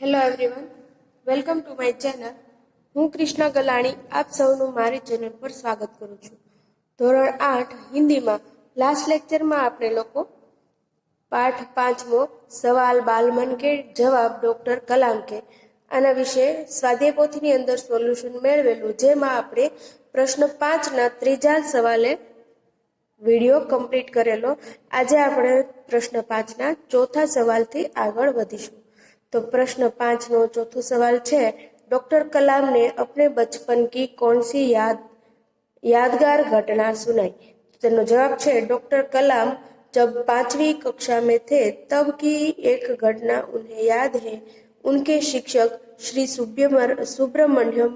Hello everyone, welcome to my channel. હું કૃષ્ણા ગલાણી આપ સૌનું મારી ચેનલ પર સ્વાગત કરું છું. ધોરણ 8 હિન્દીમાં લાસ્ટ લેક્ચરમાં આપણે લોકો પાઠ 5મો સવાલ બાલમન કે જવાબ ડૉક્ટર કલામ કે આના વિશે સ્વાધ્યાય પોથીની અંદર સોલ્યુશન મેળવેલું, જેમાં આપણે પ્રશ્ન 5ના ત્રીજા સવાલે વિડીયો કમ્પ્લીટ કરેલો. આજે આપણે પ્રશ્ન 5ના ચોથા સવાલથી આગળ વધીશું. तो प्रश्न 5 नो चौथो सवाल है, डॉक्टर कलाम ने अपने बचपन की कौन सी यादगार घटना सुनाई? तो जवाब है, डॉक्टर कलाम जब 5वीं कक्षा में थे तब की एक घटना उन्हें याद है. उनके शिक्षक श्री सुब्रमण्यम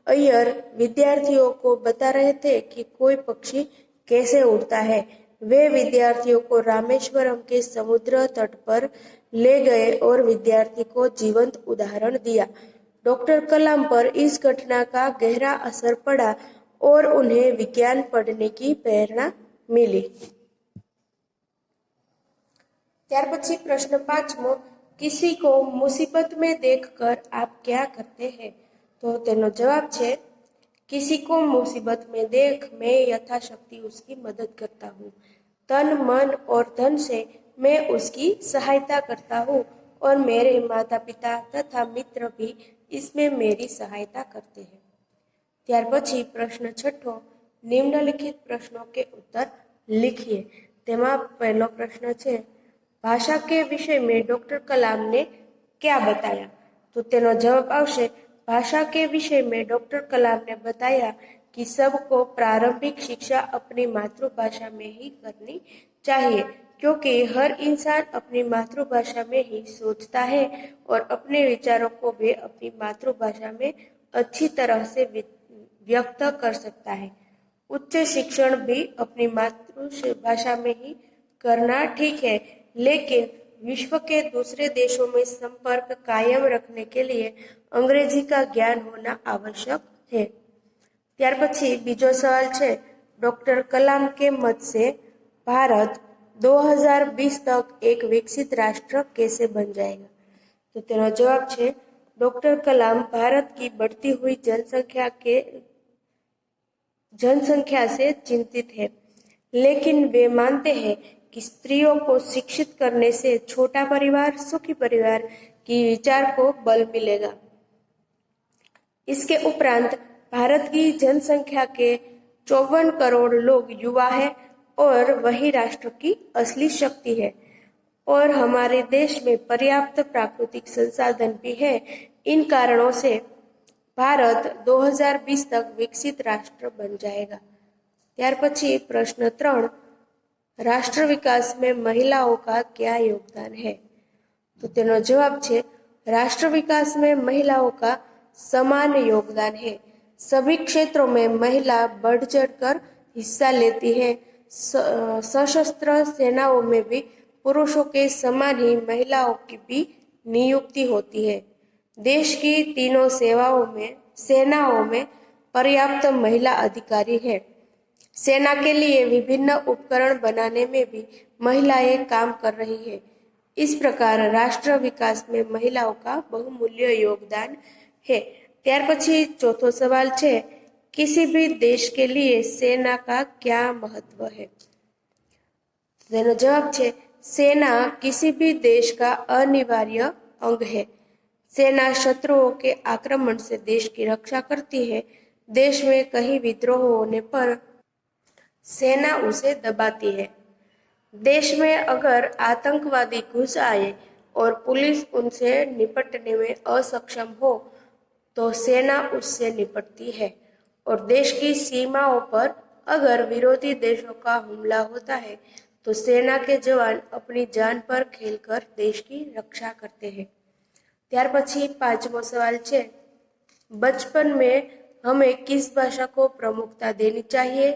अय्यर विद्यार्थियों को बता रहे थे कि कोई पक्षी कैसे उड़ता है. वे विद्यार्थियों को रामेश्वरम के समुद्र तट पर ले गए और विद्यार्थी को जीवंत उदाहरण दिया. डॉक्टर कलाम पर इस घटना का गहरा असर पड़ा और उन्हें विज्ञान पढ़ने की प्रेरणा मिली. ત્યાર પછી પ્રશ્ન 5મો, किसी को मुसीबत में देखकर आप क्या करते हैं? तो તેનો જવાબ છે, किसी को मुसीबत में देख मैं यथाशक्ति उसकी मदद करता हूँ. तन मन और धन से मैं उसकी सहायता करता हूँ और मेरे माता पिता तथा मित्र भी इसमें मेरी सहायता करते हैं. ત્યાર પછી પ્રશ્ન 6, निम्नलिखित प्रश्नों के उत्तर लिखिए. તેમાં પહેલો પ્રશ્ન છે, भाषा के विषय में डॉक्टर कलाम ने क्या बताया? तो તેનો જવાબ આવશે, भाषा के विषय में डॉक्टर कलाम ने बताया कि सबको प्रारंभिक शिक्षा अपनी मातृभाषा में ही करनी चाहिए, क्योंकि हर इंसान अपनी मातृभाषा में ही सोचता है और अपने विचारों को वे अपनी मातृभाषा में अच्छी तरह से व्यक्त कर सकता है. उच्च शिक्षण भी अपनी मातृभाषा में ही करना ठीक है, लेकिन विश्व के दूसरे देशों में संपर्क कायम रखने के लिए अंग्रेजी का ज्ञान होना आवश्यक है. ત્યાર પછી બીજો સવાલ છે, डॉक्टर कलाम के मत से भारत 2020 तक एक विकसित राष्ट्र कैसे बन जाएगा? तो तेनो जवाब है, डॉक्टर कलाम भारत की बढ़ती हुई जनसंख्या से चिंतित है, लेकिन वे मानते हैं कि स्त्रियों को शिक्षित करने से छोटा परिवार सुखी परिवार की विचार को बल मिलेगा. इसके उपरांत भारत की जनसंख्या के 54 करोड़ लोग युवा है और वही राष्ट्र की असली शक्ति है और हमारे देश में पर्याप्त प्राकृतिक संसाधन भी है. इन कारणों से भारत 2020 तक विकसित राष्ट्र बन जाएगा. ત્યાર પછી પ્રશ્ન 3, राष्ट्र विकास में महिलाओं का क्या योगदान है? तो તેનો જવાબ છે, राष्ट्र विकास में महिलाओं का समान योगदान है. सभी क्षेत्रों में महिला बढ़ चढ़कर हिस्सा लेती है. सशस्त्र सेनाओं में भी पुरुषों के समान ही महिलाओं की भी नियुक्ति होती है. देश की तीनों सेनाओं में पर्याप्त महिला अधिकारी है. सेना के लिए विभिन्न उपकरण बनाने में भी महिलाएं काम कर रही है. इस प्रकार राष्ट्र विकास में महिलाओं का बहुमूल्य योगदान है. ત્યાર પછી ચોથો સવાલ છે, किसी भी देश के लिए सेना का क्या महत्व है? તેનો જવાબ છે, सेना किसी भी देश का अनिवार्य अंग है. सेना शत्रुओं के आक्रमण से देश की रक्षा करती है. देश में कहीं विद्रोह होने पर सेना उसे दबाती है. देश में अगर आतंकवादी घुस आए और पुलिस उनसे निपटने में असक्षम हो तो सेना उससे निपटती है. और देश की सीमाओं पर अगर विरोधी देशों का हमला होता है तो सेना के जवान अपनी जान पर खेलकर देश की रक्षा करते हैं. ત્યાર પછી 5મો સવાल છે, बचपन में हमें किस भाषा को प्रमुखता देनी चाहिए,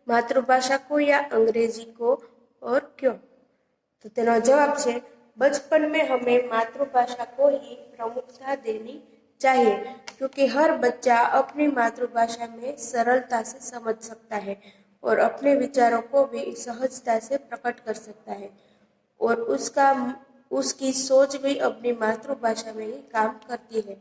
मातृभाषा को या अंग्रेजी को, और क्यों? तो तेनो जवाब है, बचपन में हमें मातृभाषा को ही प्रमुखता देनी चाहिए, क्योंकि हर बच्चा अपनी मातृभाषा में सरलता से समझ सकता है और अपने विचारों को भी सहजता से प्रकट कर सकता है और उसकी सोच भी अपनी मातृभाषा में ही काम करती है।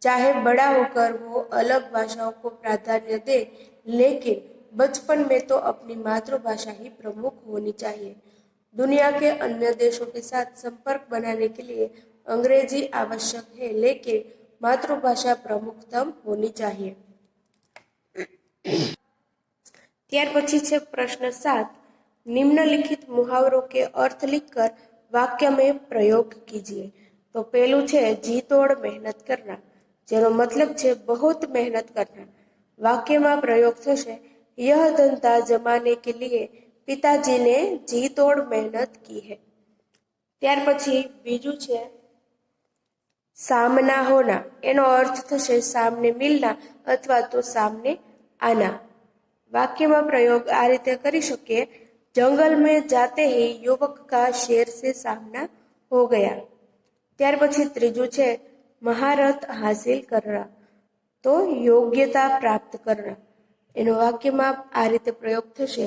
चाहे बड़ा होकर वो अलग भाषाओं को प्राधान्य दे, लेकिन बचपन में तो अपनी मातृभाषा ही प्रमुख होनी चाहिए। दुनिया के अन्य देशों के साथ संपर्क बनाने के लिए अंग्रेजी आवश्यक है, लेकिन मातृभाषा प्रमुखतम होनी चाहिए। ત્યાર પછી છે પ્રશ્ન 7, निम्नलिखित मुहावरों के अर्थ लिखकर वाक्य में प्रयोग कीजिए। तो पहलू છે जी तोड़ मेहनत करना, જેનો મતલબ છે बहुत मेहनत करना। वाक्यમાં प्रयोग થશે यह धंधा जमाने के लिए पिताजी ने जी तोड़ मेहनत की है। ત્યાર પછી બીજું છે सामना होना, એનો અર્થ થશે सामने मिलना अथवा तो सामने आना। वाक्य में प्रयोग आ रीते करी શકીએ, जंगल में जाते ही युवक का शेर से सामना हो गया। ત્યાર પછી ત્રીજું છે महारत हासिल करना, तो योग्यता प्राप्त करना। એનો વાક્યમાં આ રીતે પ્રયોગ થશે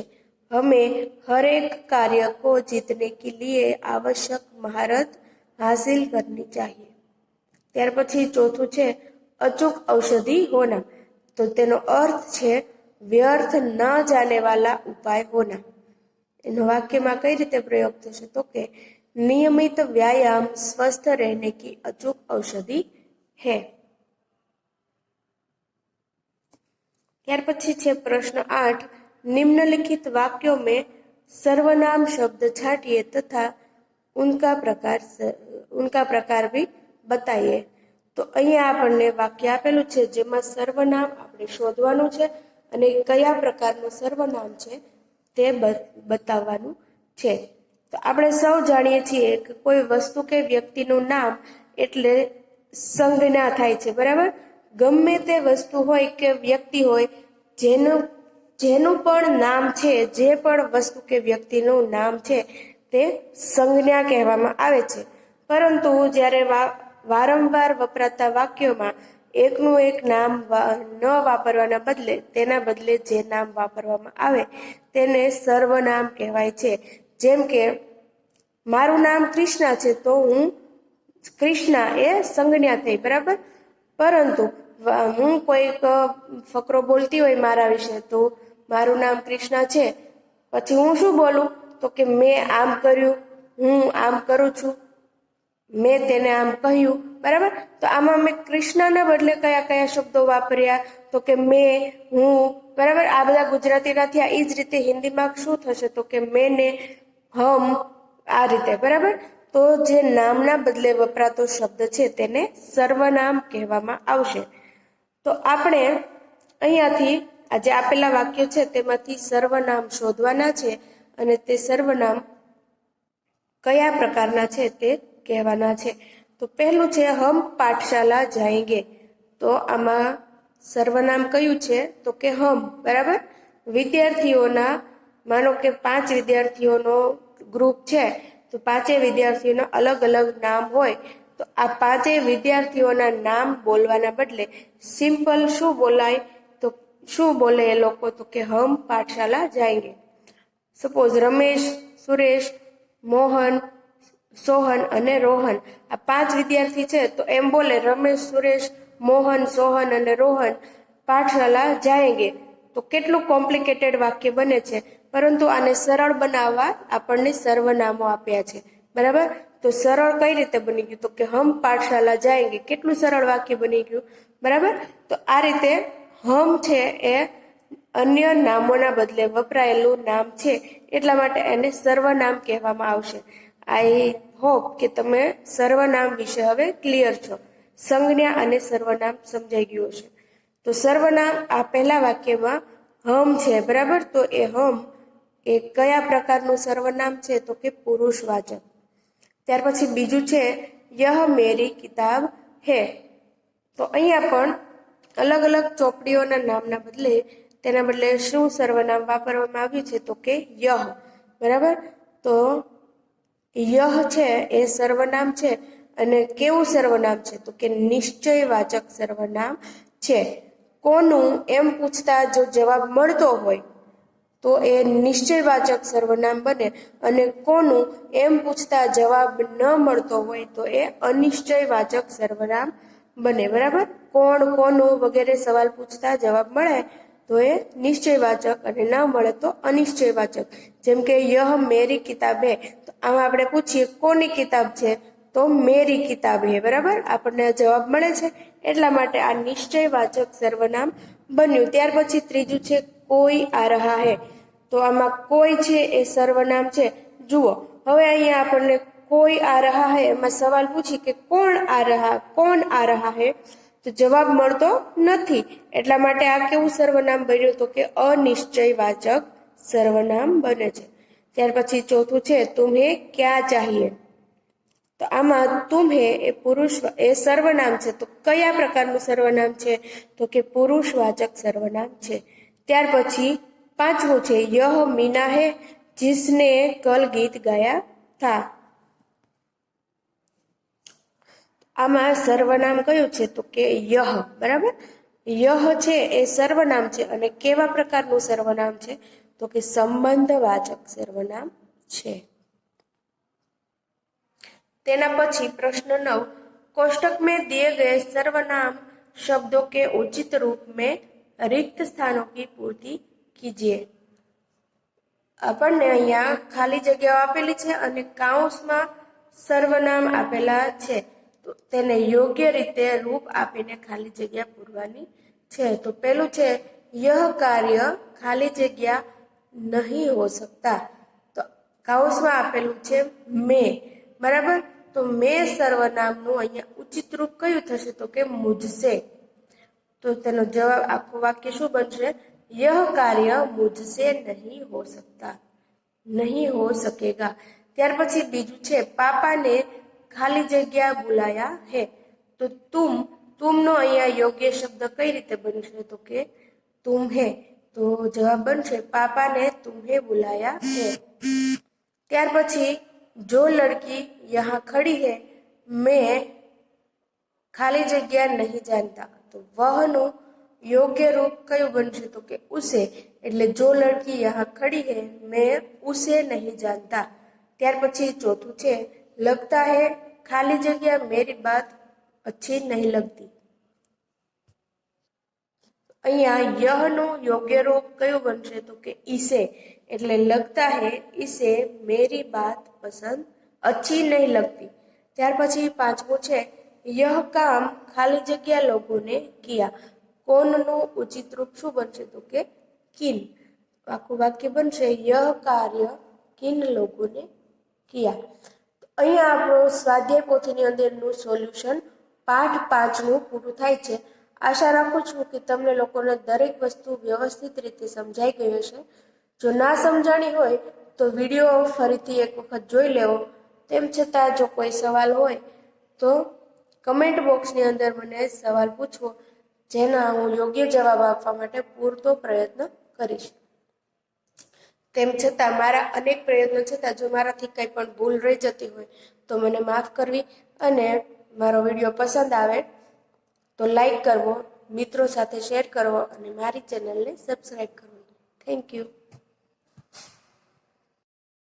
हमें हर एक कार्य को जीतने के लिए आवश्यक महारत हासिल करनी चाहिए। ત્યાર પછી ચોથું છે अचूक औषधि होना, तो તેનો અર્થ છે व्यर्थ न जाने वाला उपाय होना। એનો વાક્યમાં કઈ રીતે પ્રયોગ થશે તો કે नियमित व्यायाम स्वस्थ रहने की अचूक औषधि है। ત્યાર પછી છે પ્રશ્ન 8, निम्नलिखित वाक्यों में सर्वनाम शब्द छाटिए तथा उनका प्रकार भी बताइए। तो અહીંયા આપણને વાક્ય આપેલું છે જેમાં સર્વનામ આપણે શોધવાનું છે અને કયા પ્રકારનું સર્વનામ છે તે બતાવવાનું છે। તો આપણે સૌ જાણીએ છીએ કે કોઈ વસ્તુ કે વ્યક્તિનું નામ એટલે સંજ્ઞા થાય છે, બરાબર। ગમે તે વસ્તુ હોય કે વ્યક્તિ હોય જેનું પણ નામ છે, જે પણ વસ્તુ કે વ્યક્તિનું નામ છે તે સંજ્ઞા કહેવામાં આવે છે। પરંતુ જ્યારે વારંવાર વપરાતા વાક્યોમાં એકનું એક નામ ન વાપરવાના બદલે તેના બદલે જે નામ વાપરવામાં આવે તેને સર્વનામ કહેવાય છે। જેમ કે મારું નામ કૃષ્ણા છે તો હું કૃષ્ણા એ સંજ્ઞા થઈ, બરાબર। પરંતુ હું કોઈક ફકરો બોલતી હોય મારા વિશે તો મારું નામ કૃષ્ણા છે, પછી હું શું બોલું તો કે મેં આમ કર્યું, હું આમ કરું છું, મેં તેને આમ કહ્યું, બરાબર। તો આમાં મેં કૃષ્ણના બદલે કયા કયા શબ્દો વાપર્યા તો કે મેં, હું, બરાબર। આ બધા ગુજરાતીના થયા। એ જ રીતે હિન્દીમાં શું થશે તો કે મેને, હમ, આ રીતે, બરાબર। તો જે નામના બદલે વપરાતો શબ્દ છે તેને સર્વનામ કહેવામાં આવશે। તો આપણે અહીંયાથી આ જે આપેલા વાક્યો છે તેમાંથી સર્વનામ શોધવાના છે અને તે સર્વનામ કયા પ્રકારના છે તે કહેવાના છે। તો પહેલું છે હમ પાઠશાલા જાएंगे, તો આમાં સર્વનામ કયું છે તો કે હમ, બરાબર। વિદ્યાર્થીઓના, માનો કે 5 વિદ્યાર્થીઓનો ગ્રુપ છે તો 5 વિદ્યાર્થીઓના અલગ અલગ નામ હોય, તો આ 5 વિદ્યાર્થીઓના નામ બોલવાના બદલે સિમ્પલ શું બોલાય તો શું બોલે એ લોકો તો કે હમ પાઠશાલા જાएंगे। સપોઝ રમેશ, સુરેશ, મોહન, સોહન અને રોહન, આ 5 વિદ્યાર્થી છે તો એમ બોલે રમેશ, સુરેશ, મોહન, સોહન અને રોહન પાઠશાલા જાएंगे। તો કેટલું કોમ્પ્લિકેટેડ વાક્ય બને છે, પરંતુ આને સરળ બનાવવા આપણને સર્વનામો આપ્યા છે, બરાબર। તો સરળ કઈ રીતે બની ગયું તો કે હમ પાઠશાલા જાएंगे, કેટલું સરળ વાક્ય બની ગયું, બરાબર। તો આ રીતે હમ છે એ અન્ય નામોના બદલે વપરાયેલું નામ છે, એટલા માટે એને સર્વનામ કહેવામાં આવશે। આઈ હોપ કે તમે સર્વનામ વિશે હવે ક્લિયર છો, સંજ્ઞા અને સર્વનામ સમજાઈ ગયું હશે। તો સર્વનામ આ પહેલા વાક્યમાં હમ છે, બરાબર। તો એ હમ એ કયા પ્રકારનું સર્વનામ છે તો કે પુરુષવાચક। ત્યાર પછી બીજું છે યહ મેરી કિતાબ હે, તો અહીંયા પણ અલગ અલગ ચોપડીઓના નામના બદલે તેના બદલે શું સર્વનામ વાપરવામાં આવ્યું છે તો કે યહ, બરાબર। તો યહ છે એ સર્વનામ છે અને કેવું સર્વનામ છે તો કે નિશ્ચયવાચક સર્વનામ છે। કોનું એમ પૂછતા જો જવાબ મળતો હોય તો એ નિશ્ચયવાચક સર્વનામ બને, અને કોનું એમ પૂછતા જવાબ ન મળતો હોય તો એ અનિશ્ચયવાચક સર્વનામ બને. બરાબર, કોણ, કોનું વગેરે સવાલ પૂછતા જવાબ મળે તો એ નિશ્ચયવાચક, અને ન મળે તો અનિશ્ચયવાચક. જેમ કે યહ મેરી કિતાબ હે, તો આમાં આપણે પૂછીએ કોની કિતાબ છે, તો મેરી કિતાબ હે. બરાબર, આપણને જવાબ મળે છે, એટલા માટે આ નિશ્ચયવાચક સર્વનામ બન્યું. ત્યાર પછી ત્રીજું છે કોઈ આ રહા હે. તો આમાં કોઈ છે એ સર્વનામ છે. જુઓ, હવે અહીંયા આપણને કોઈ આ રહા હે એમાં સવાલ પૂછી કે કોણ આ રહા, કોણ આ રહા હે, તો જવાબ મળતો નથી. એટલા માટે આ કેવું સર્વનામ બન્યું, તો કે અનિશ્ચયવાચક સર્વનામ બને છે. ત્યાર પછી ચોથું છે તુમ્હે ક્યાં ચાહીએ. તો આમાં તુમ્હે એ પુરુષ એ સર્વનામ છે. તો કયા પ્રકારનું સર્વનામ છે, તો કે પુરુષવાચક સર્વનામ છે. ત્યાર પછી પાંચમું છે યહ મીના હે જિસને કલ ગીત ગાયા થા. આમાં સર્વનામ કયું છે, તો કે યહ. બરાબર, યહ છે એ સર્વનામ છે, અને કેવા પ્રકારનું સર્વનામ છે, તો કે સંબંધવાચક સર્વનામ છે. તેના પછી प्रश्न 9, कोष्टक में दिए गए सर्वनाम शब्दों के उचित रूप में रिक्त स्थानों की पूर्ति कीजिए. આપણને અહીંયા ખાલી જગ્યાઓ આપેલી છે અને કાઉન્સમાં સર્વનામ આપેલા છે, તો તેને યોગ્ય રીતે રૂપ આપીને ખાલી જગ્યા પૂરવાની છે. તો પેલું છે યહ કાર્ય ખાલી જગ્યા નહીં હો सकता. તો કાઉન્સમાં આપેલું છે મેં. બરાબર, તો મેં સર્વનામનું અહીંયા ઉચિત રૂપ કયું થશે, તો કે મુझसे. તો તેનો જવાબ આખું વાક્ય શું બનશે, यह कार्य मुझसे नहीं हो सकता, नहीं हो सकेगा. ત્યાર પછી બીજું છે પાપાને ખાલી જગ્યા બુલાયા હે. તો તુમનો અહીંયા યોગ્ય શબ્દ કઈ રીતે બનશે, તો કે તુમ્હે. તો જવાબ બનશે પાપાને તુમ્હે બુલાયા હે. ત્યાર પછી जो लड़की यहाँ खड़ी है मैं खाली जगह नहीं जानता. तो वहનું યોગ્ય રૂપ કયું બનશે, તો કે ઉસે. એટલે જો લડકી यहाँ खड़ी है मैं उसे नहीं जानता. ત્યાર પછી ચોથું છે लगता है खाली जगह मेरी बात अच्छी नहीं लगती. અહીંયા યહનું યોગ્ય રૂપ કયું બનશે, તો કે इसे. એટલે लगता है इसे मेरी बात पसंद अच्छी नहीं लगती. ત્યાર પછી પાંચમું છે यह काम खाली जगह लोगों ने किया. કોનનું ઉચિત રૂપ શું બનશે, તો કે કિન. આખું વાક્ય બનશે यह कार्य किन लोगों ने किया. અહીંયા આપણો સ્વાધ્યાય પોથીની અંદરનું સોલ્યુશન પાઠ 5નું પૂરું થાય છે. આશા રાખું છું કે તમને લોકોને દરેક વસ્તુ વ્યવસ્થિત રીતે સમજાઈ ગઈ હશે. જો ના સમજાણી હોય તો વિડીયો ફરીથી એક વખત જોઈ લેવો. તેમ છતાં જો કોઈ સવાલ હોય તો કમેન્ટ બોક્સની અંદર મને સવાલ પૂછવો, જેના હું યોગ્ય જવાબ આપવા માટે પૂરતો પ્રયત્ન કરીશ. તેમ છતાં મારા અનેક પ્રયત્નો છતાં જો મારાથી કંઈ પણ ભૂલ રહી જતી હોય તો મને માફ કરવી, અને મારો વિડીયો પસંદ આવે તો લાઈક કરવો, મિત્રો સાથે શેર કરવો, અને મારી ચેનલને સબસ્ક્રાઈબ કરવો. Thank you.